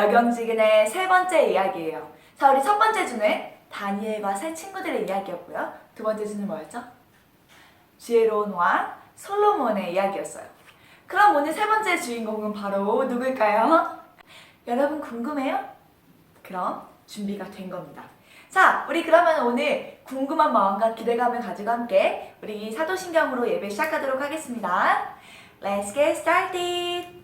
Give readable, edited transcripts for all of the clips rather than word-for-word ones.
여경지근의 세 번째 이야기예요. 자, 우리 첫 번째 주는 다니엘과 세 친구들의 이야기였고요. 두 번째 주는 뭐였죠? 지혜로운 왕 솔로몬의 이야기였어요. 그럼 오늘 세 번째 주인공은 바로 누굴까요? 여러분 궁금해요? 그럼 준비가 된 겁니다. 자, 우리 그러면 오늘 궁금한 마음과 기대감을 가지고 함께 우리 사도신경으로 예배 시작하도록 하겠습니다. Let's get started!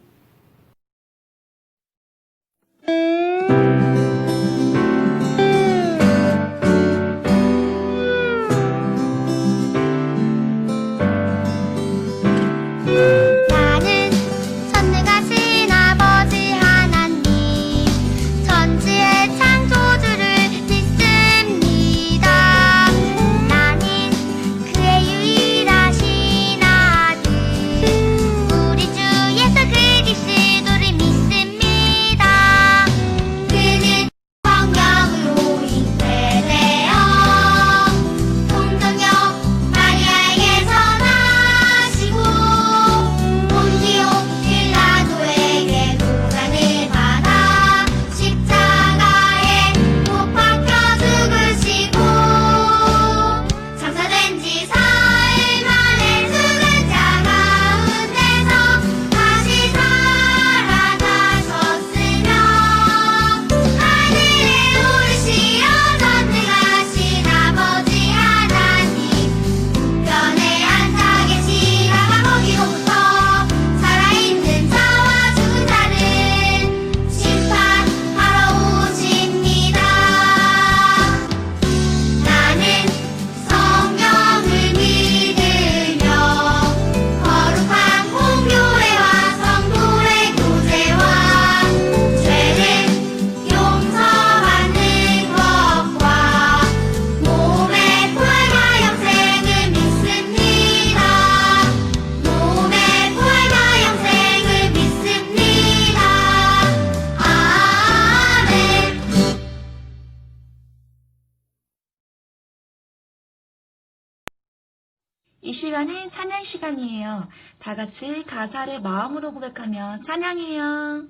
이 시간은 찬양 시간이에요. 다 같이 가사를 마음으로 고백하며 찬양해요.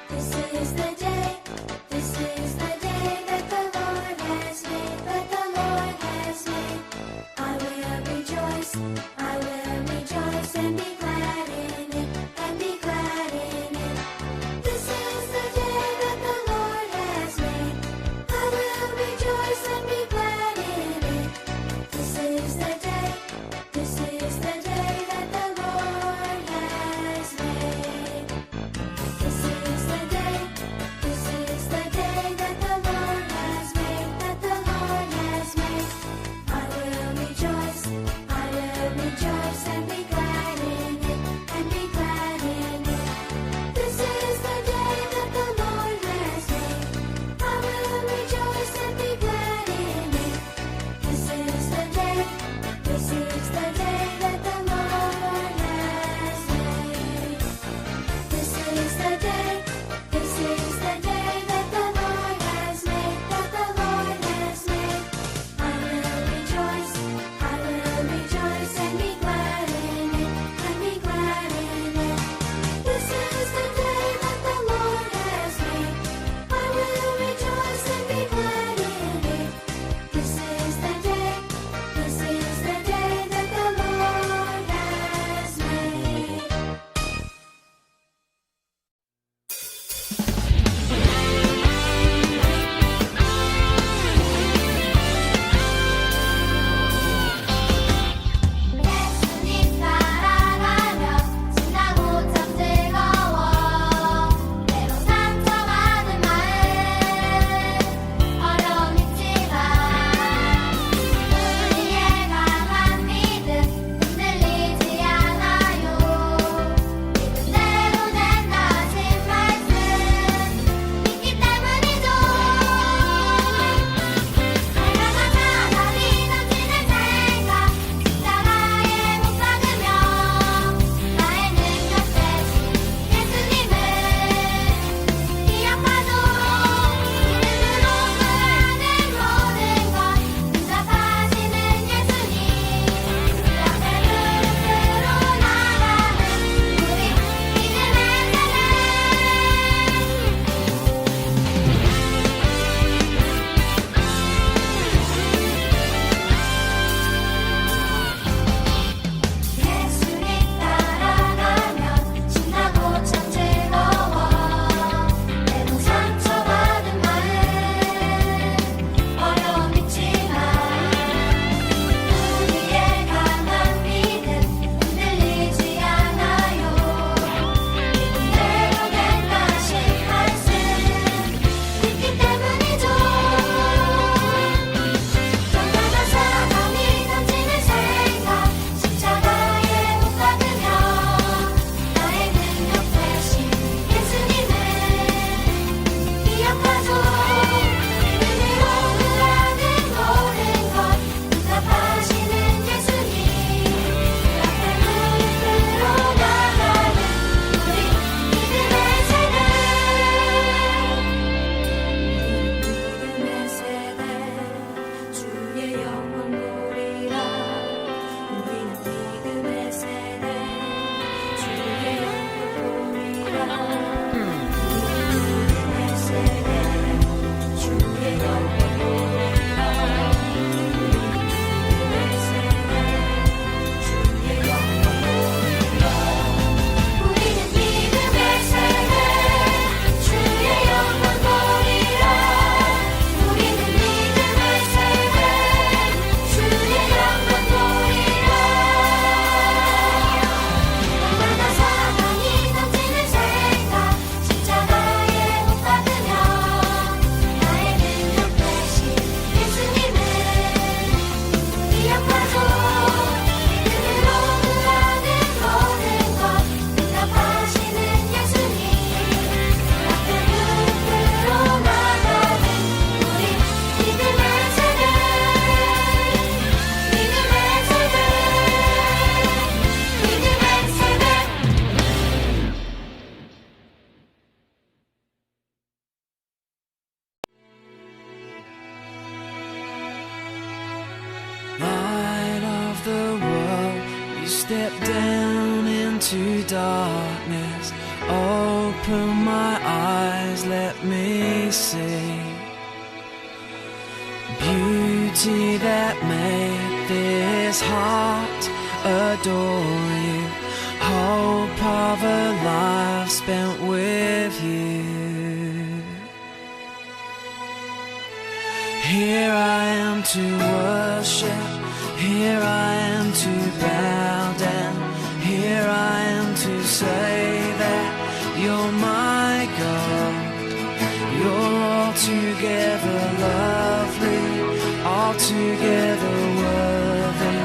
This is the day, this is the day that the Lord has made, that the Lord has made. I will rejoice and be glad in it, and be glad in it. This is the day that the Lord has made. I will rejoice and be glad in it. This is the day that the Lord has made. This step down into darkness, open my eyes, let me see beauty that made this heart adore you, hope of a life spent with you. Here I am to worship, here I am to bow down, here I am to say that you're my God. You're altogether lovely, altogether worthy,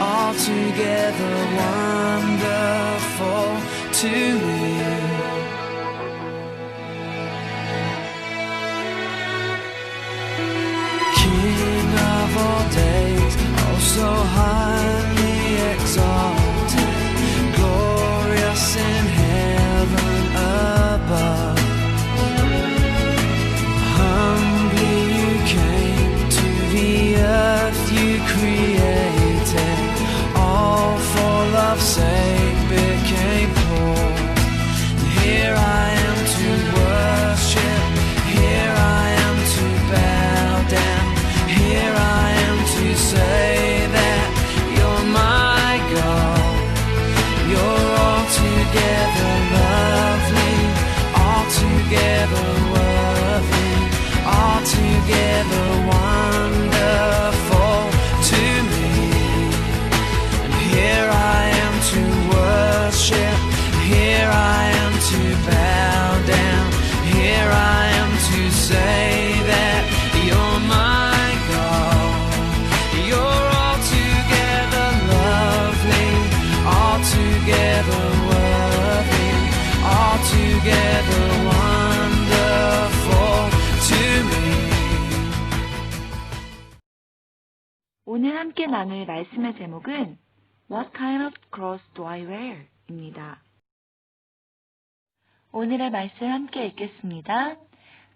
altogether wonderful to me. King of all days, oh so highly exalted, glorious in heaven above. Humbly you came to the earth you created, all for love's sake became poor. Here I am to worship, here I am to bow down, here I am to say that you're my God. You're altogether lovely, altogether worthy, altogether wonderful to me. And here I am to worship, here I am to bow down, here I am to say that you're my God. You're altogether lovely, altogether worthy, altogether wonderful to me. 오늘 함께 나눌 말씀의 제목은 What kind of clothes do I wear? 입니다. 오늘의 말씀 함께 읽겠습니다.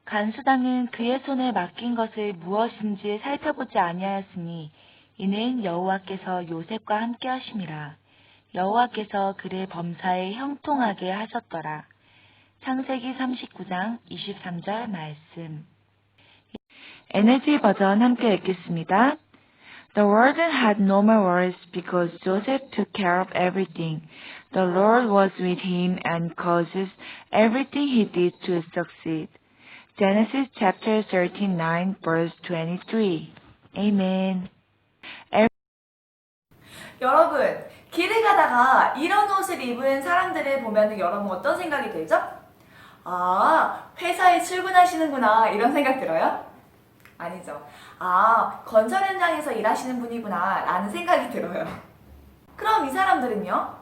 간수당은 그의 손에 맡긴 것을 무엇인지 살펴보지 아니하였으니 이는 여호와께서 요셉과 함께 하심이라. 여호와께서 그를 범사에 형통하게 하셨더라. 창세기 39장 23절 말씀. NLT 버전 함께 읽겠습니다. The warden had no more worries because Joseph took care of everything. The Lord was with him and causes everything he did to succeed. Genesis chapter 39 verse 23. Amen. 여러분, 길을 가다가 이런 옷을 입은 사람들을 보면 여러분 어떤 생각이 들죠? 아, 회사에 출근하시는구나 이런 생각 들어요? 아니죠. 아, 건설 현장에서 일하시는 분이구나 라는 생각이 들어요. 그럼 이 사람들은요?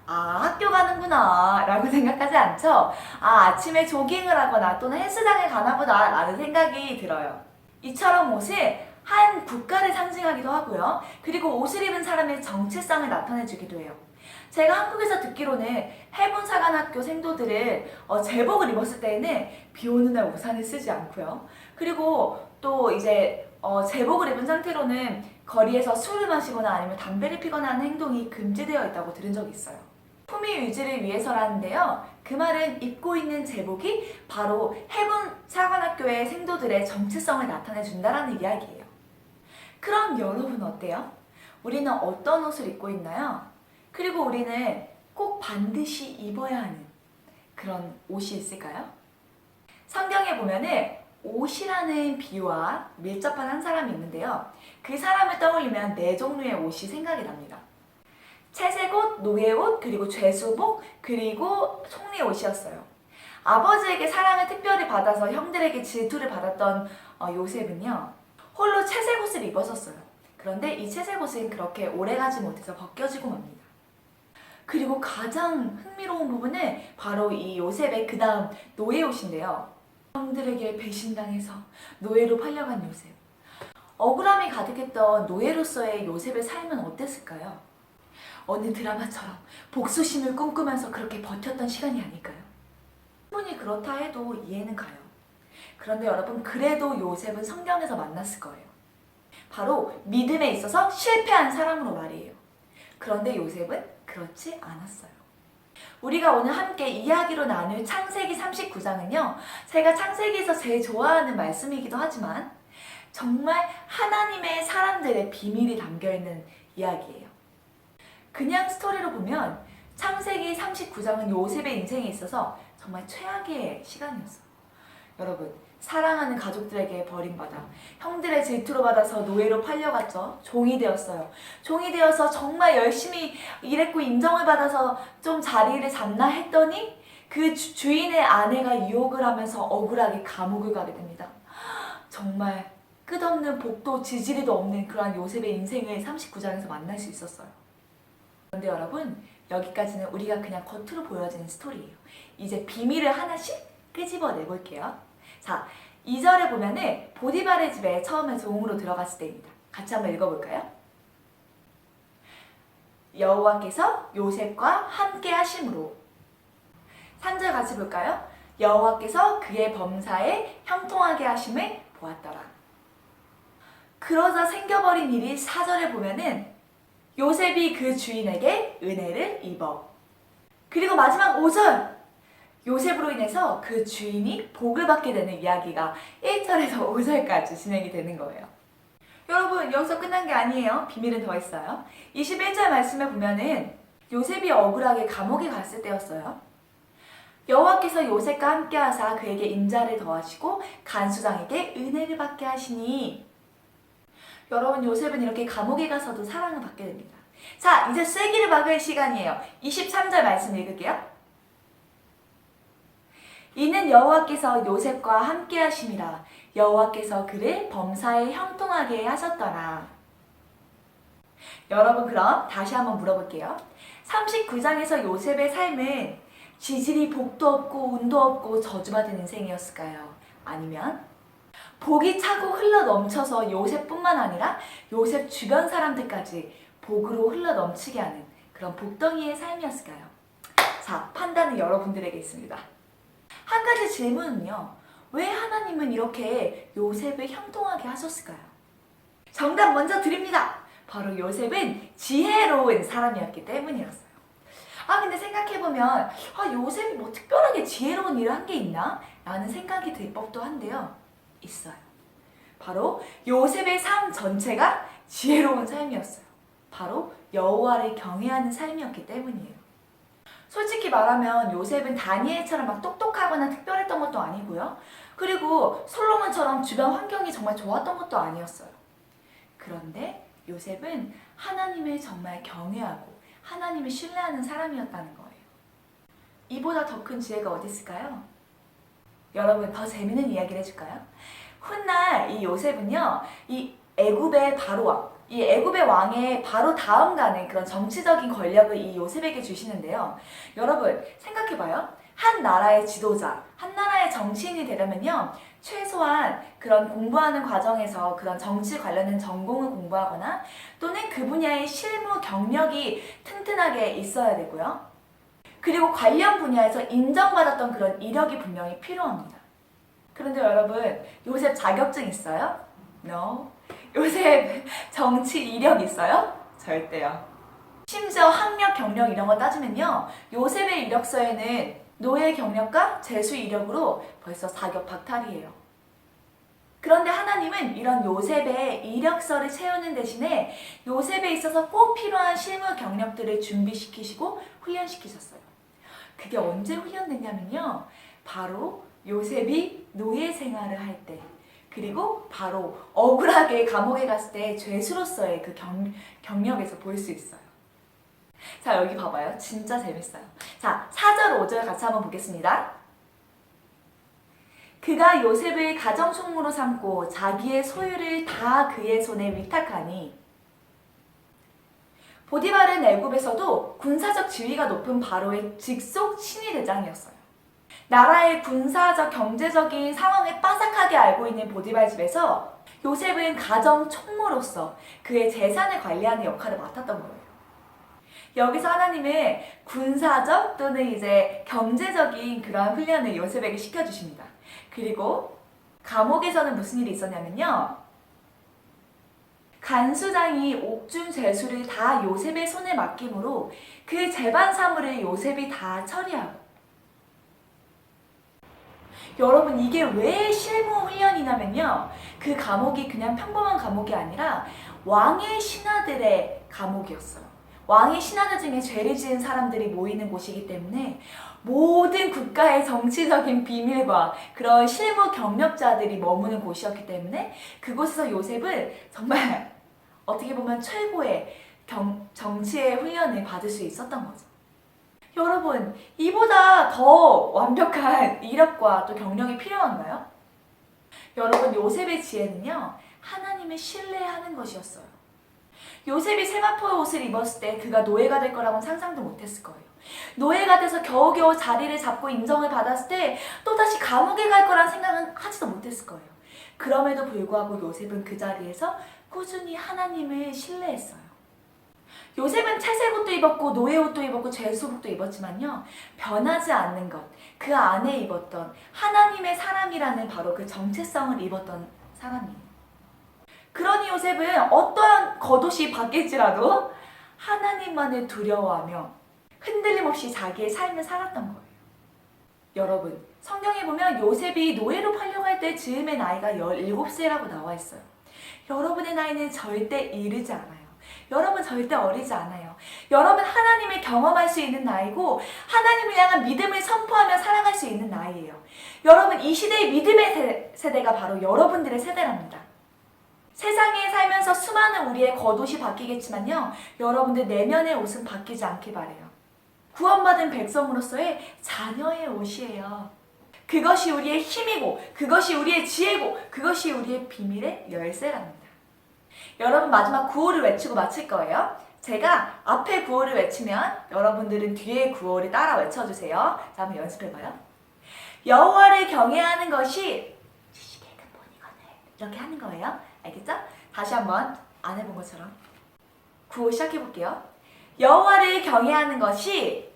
아, 학교 가는구나 라고 생각하지 않죠? 아, 아침에 조깅을 하거나 또는 헬스장에 가나 보다 라는 생각이 들어요. 이처럼 옷이 한 국가를 상징하기도 하고요. 그리고 옷을 입은 사람의 정체성을 나타내주기도 해요. 제가 한국에서 듣기로는 해군사관학교 생도들은 제복을 입었을 때에는 비 오는 날 우산을 쓰지 않고요. 그리고 또 이제 제복을 입은 상태로는 거리에서 술을 마시거나 아니면 담배를 피거나 하는 행동이 금지되어 있다고 들은 적이 있어요. 품위 유지를 위해서라는데요. 그 말은 입고 있는 제복이 바로 해군사관학교의 생도들의 정체성을 나타내준다라는 이야기예요. 그럼 여러분 어때요? 우리는 어떤 옷을 입고 있나요? 그리고 우리는 꼭 반드시 입어야 하는 그런 옷이 있을까요? 성경에 보면은 옷이라는 비유와 밀접한 한 사람이 있는데요. 그 사람을 떠올리면 네 종류의 옷이 생각이 납니다. 채색옷, 노예옷, 그리고 죄수복, 그리고 총리옷이었어요. 아버지에게 사랑을 특별히 받아서 형들에게 질투를 받았던 요셉은요. 홀로 채색옷을 입었었어요. 그런데 이 채색옷은 그렇게 오래가지 못해서 벗겨지고 맙니다. 그리고 가장 흥미로운 부분은 바로 이 요셉의 그 다음 노예옷인데요. 형들에게 배신당해서 노예로 팔려간 요셉. 억울함이 가득했던 노예로서의 요셉의 삶은 어땠을까요? 어느 드라마처럼 복수심을 꿈꾸면서 그렇게 버텼던 시간이 아닐까요? 충분히 그렇다 해도 이해는 가요. 그런데 여러분, 그래도 요셉은 성경에서 만났을 거예요. 바로 믿음에 있어서 실패한 사람으로 말이에요. 그런데 요셉은 그렇지 않았어요. 우리가 오늘 함께 이야기로 나눌 창세기 39장은요. 제가 창세기에서 제일 좋아하는 말씀이기도 하지만 정말 하나님의 사람들의 비밀이 담겨있는 이야기예요. 그냥 스토리로 보면 창세기 39장은 요셉의 인생에 있어서 정말 최악의 시간이었어요. 여러분, 사랑하는 가족들에게 버림받아 형들의 질투로 받아서 노예로 팔려갔죠. 종이 되었어요. 종이 되어서 정말 열심히 일했고 인정을 받아서 좀 자리를 잡나 했더니 그 주인의 아내가 유혹을 하면서 억울하게 감옥을 가게 됩니다. 정말 끝없는 복도 지지리도 없는 그러한 요셉의 인생을 39장에서 만날 수 있었어요. 그런데 여러분, 여기까지는 우리가 그냥 겉으로 보여지는 스토리예요. 이제 비밀을 하나씩 끄집어내 볼게요. 자, 2절에 보면은 보디발의 집에 처음에 종으로 들어갔을 때입니다. 같이 한번 읽어볼까요? 여호와께서 요셉과 함께 하심으로. 3절 같이 볼까요? 여호와께서 그의 범사에 형통하게 하심을 보았더라. 그러자 생겨버린 일이 4절에 보면은 요셉이 그 주인에게 은혜를 입어. 그리고 마지막 5절, 요셉으로 인해서 그 주인이 복을 받게 되는 이야기가 1절에서 5절까지 진행이 되는 거예요. 여러분, 여기서 끝난 게 아니에요. 비밀은 더 있어요. 21절 말씀에 보면은 요셉이 억울하게 감옥에 갔을 때였어요. 여호와께서 요셉과 함께 하사 그에게 인자를 더하시고 간수장에게 은혜를 받게 하시니. 여러분, 요셉은 이렇게 감옥에 가서도 사랑을 받게 됩니다. 자, 이제 쐐기를 박을 시간이에요. 23절 말씀 읽을게요. 이는 여호와께서 요셉과 함께 하심이라. 여호와께서 그를 범사에 형통하게 하셨더라. 여러분, 그럼 다시 한번 물어볼게요. 39장에서 요셉의 삶은 지질이 복도 없고 운도 없고 저주받은 인생이었을까요? 아니면 복이 차고 흘러 넘쳐서 요셉뿐만 아니라 요셉 주변 사람들까지 복으로 흘러 넘치게 하는 그런 복덩이의 삶이었을까요? 자, 판단은 여러분들에게 있습니다. 한 가지 질문은요. 왜 하나님은 이렇게 요셉을 형통하게 하셨을까요? 정답 먼저 드립니다. 바로 요셉은 지혜로운 사람이었기 때문이었어요. 근데 생각해보면 요셉이 뭐 특별하게 지혜로운 일을 한 게 있나? 라는 생각이 들 법도 한데요. 있어요. 바로 요셉의 삶 전체가 지혜로운 삶이었어요. 바로 여호와를 경외하는 삶이었기 때문이에요. 솔직히 말하면 요셉은 다니엘처럼 막 똑똑하거나 특별했던 것도 아니고요. 그리고 솔로몬처럼 주변 환경이 정말 좋았던 것도 아니었어요. 그런데 요셉은 하나님을 정말 경외하고 하나님을 신뢰하는 사람이었다는 거예요. 이보다 더 큰 지혜가 어디 있을까요? 여러분, 더 재밌는 이야기를 해줄까요? 훗날 이 요셉은요, 이 애굽의 바로왕, 이 애굽의 왕의 바로 다음 가는 그런 정치적인 권력을 이 요셉에게 주시는데요. 여러분, 생각해봐요. 한 나라의 지도자, 한 나라의 정치인이 되려면요, 최소한 그런 공부하는 과정에서 그런 정치 관련된 전공을 공부하거나 또는 그 분야의 실무 경력이 튼튼하게 있어야 되고요. 그리고 관련 분야에서 인정받았던 그런 이력이 분명히 필요합니다. 그런데 여러분, 요셉 자격증 있어요? No. 요셉 정치 이력 있어요? 절대요. 심지어 학력, 경력 이런 거 따지면요, 요셉의 이력서에는 노예 경력과 재수 이력으로 벌써 4급 박탈이에요. 그런데 하나님은 이런 요셉의 이력서를 채우는 대신에 요셉에 있어서 꼭 필요한 실무 경력들을 준비시키시고 훈련시키셨어요. 그게 언제 훈련됐냐면요, 바로 요셉이 노예 생활을 할 때, 그리고 바로 억울하게 감옥에 갔을 때 죄수로서의 그 경력에서 볼 수 있어요. 자, 여기 봐봐요. 진짜 재밌어요. 자, 4절, 5절 같이 한번 보겠습니다. 그가 요셉을 가정총무로 삼고 자기의 소유를 다 그의 손에 위탁하니. 보디발은 애굽에서도 군사적 지위가 높은 바로의 직속 친위대장이었어요. 나라의 군사적 경제적인 상황을 빠삭하게 알고 있는 보디발 집에서 요셉은 가정 총무로서 그의 재산을 관리하는 역할을 맡았던 거예요. 여기서 하나님은 군사적 또는 이제 경제적인 그러한 훈련을 요셉에게 시켜주십니다. 그리고 감옥에서는 무슨 일이 있었냐면요, 간수장이 옥중 죄수를 다 요셉의 손에 맡김으로 그 재반 사물을 요셉이 다 처리하고. 여러분, 이게 왜 실무 훈련이냐면요, 그 감옥이 그냥 평범한 감옥이 아니라 왕의 신하들의 감옥이었어요. 왕의 신하들 중에 죄를 지은 사람들이 모이는 곳이기 때문에 모든 국가의 정치적인 비밀과 그런 실무 경력자들이 머무는 곳이었기 때문에 그곳에서 요셉은 정말 어떻게 보면 최고의 정치의 훈련을 받을 수 있었던 거죠. 여러분, 이보다 더 완벽한 이력과 또 경력이 필요한가요? 여러분, 요셉의 지혜는요, 하나님을 신뢰하는 것이었어요. 요셉이 세마포의 옷을 입었을 때 그가 노예가 될 거라고는 상상도 못했을 거예요. 노예가 돼서 겨우겨우 자리를 잡고 인정을 받았을 때 또다시 감옥에 갈 거란 생각은 하지도 못했을 거예요. 그럼에도 불구하고 요셉은 그 자리에서 꾸준히 하나님을 신뢰했어요. 요셉은 채색 옷도 입었고 노예 옷도 입었고 죄수복도 입었지만요, 변하지 않는 것, 그 안에 입었던 하나님의 사람이라는 바로 그 정체성을 입었던 사람이에요. 그러니 요셉은 어떠한 겉옷이 바뀔지라도 하나님만을 두려워하며 흔들림 없이 자기의 삶을 살았던 거예요. 여러분, 성경에 보면 요셉이 노예로 팔려갈 때 즈음의 나이가 17세라고 나와 있어요. 여러분의 나이는 절대 이르지 않아요. 여러분 절대 어리지 않아요. 여러분 하나님을 경험할 수 있는 나이고 하나님을 향한 믿음을 선포하며 살아갈 수 있는 나이예요. 여러분, 이 시대의 믿음의 세대가 바로 여러분들의 세대랍니다. 세상에 살면서 수많은 우리의 겉옷이 바뀌겠지만요, 여러분들 내면의 옷은 바뀌지 않길 바래요. 구원받은 백성으로서의 자녀의 옷이에요. 그것이 우리의 힘이고 그것이 우리의 지혜고 그것이 우리의 비밀의 열쇠랍니다. 여러분, 마지막 구호를 외치고 마칠 거예요. 제가 앞에 구호를 외치면 여러분들은 뒤에 구호를 따라 외쳐주세요. 자, 한번 연습해봐요. 여호와를 경외하는 것이 지식의 근본이거늘. 이렇게 하는 거예요. 알겠죠? 다시 한번 안 해본 것처럼 구호 시작해볼게요. 여호와를 경외하는 것이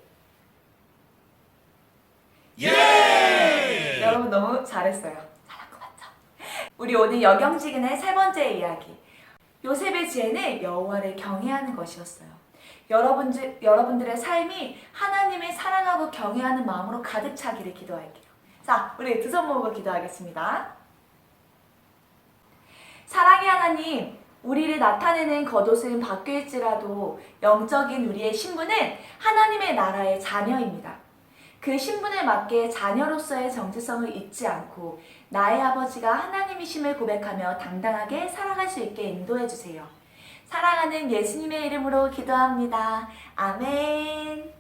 예! 여러분 너무 잘했어요. 잘한 거 맞죠? 우리 오늘 여경지근의 세 번째 이야기, 요셉의 지혜는 여호와를 경외하는 것이었어요. 여러분들의 삶이 하나님을 사랑하고 경외하는 마음으로 가득 차기를 기도할게요. 자, 우리 두 손 모으고 기도하겠습니다. 사랑의 하나님, 우리를 나타내는 겉옷은 바뀔지라도 영적인 우리의 신분은 하나님의 나라의 자녀입니다. 그 신분에 맞게 자녀로서의 정체성을 잊지 않고 나의 아버지가 하나님이심을 고백하며 당당하게 살아갈 수 있게 인도해 주세요. 사랑하는 예수님의 이름으로 기도합니다. 아멘.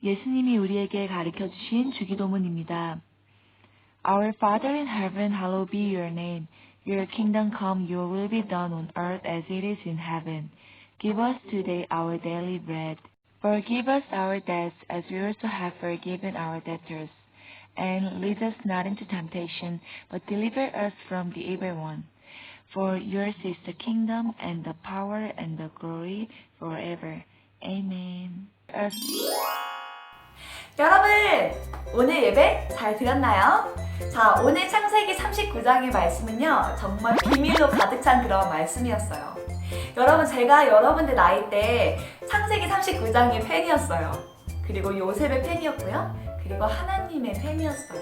예수님이 우리에게 가르쳐 주신 주기도문입니다. Our Father in heaven, hallowed be your name. Your kingdom come, your will be done on earth as it is in heaven. Give us today our daily bread. Forgive us our debts as we also have forgiven our debtors. And lead us not into temptation, but deliver us from the evil one. For yours is the kingdom and the power and the glory forever. Amen. 여러분, 오늘 예배 잘 들었나요? 자, 오늘 창세기 39장의 말씀은요, 정말 비밀로 가득 찬 그런 말씀이었어요. 여러분, 제가 여러분들 나이 때 창세기 39장의 팬이었어요. 그리고 요셉의 팬이었고요. 그리고 하나님의 팬이었어요.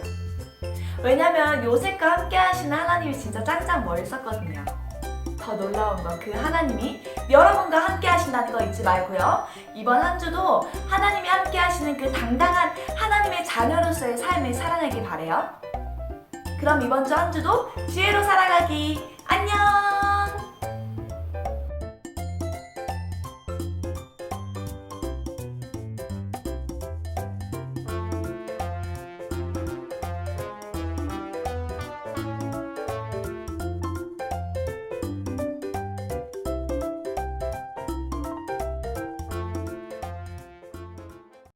왜냐면 요셉과 함께 하시는 하나님이 진짜 짱짱 멋있었거든요. 더 놀라운 건 그 하나님이 여러분과 함께 하신다는 거 잊지 말고요. 이번 한 주도 하나님이 함께 하시는 그 당당한 하나님의 자녀로서의 삶을 살아내길 바래요. 그럼 이번 주 한 주도 지혜로 살아가기. 안녕!